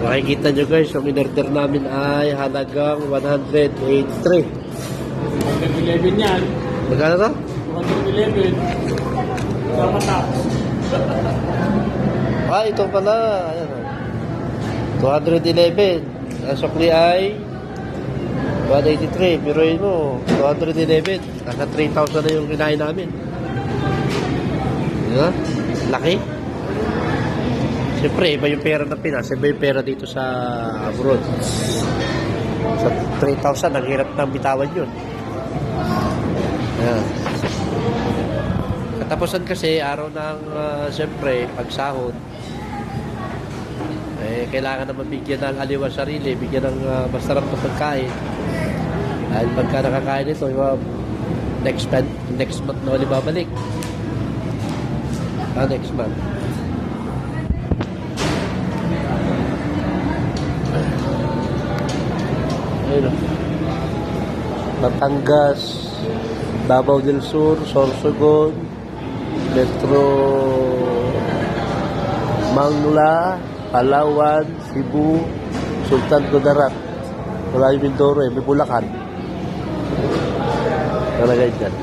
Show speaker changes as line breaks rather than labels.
Makikita nyo guys, yung in-order namin ay halagang 183.
111 yan.
Magkano to?
111. Sama tax.
Ito pala. Ayan, 211. Ang sukli ay 183. Pero yun mo, 211. Nasa 3,000 na yung kinain namin. Diba? Laki. Siyempre, iba yung pera ng Pinas, iba yung pera dito sa abroad. Sa 3,000, ang hirap nang bitawan yun. Ayan. Katapusan kasi, araw ng, siyempre, pagsahod, kailangan naman bigyan ng aliwa sarili, bigyan ng masarap na pagkain. Dahil pagka nakakain ito, next month na ulit babalik. Next month. Ayun. Batangas, Davao del Sur, Sorsogon, Metro Manila, Palawan, Cebu, Sultan Kudarat, Tulay Mindoro, may Bulacan. Talagay dyan.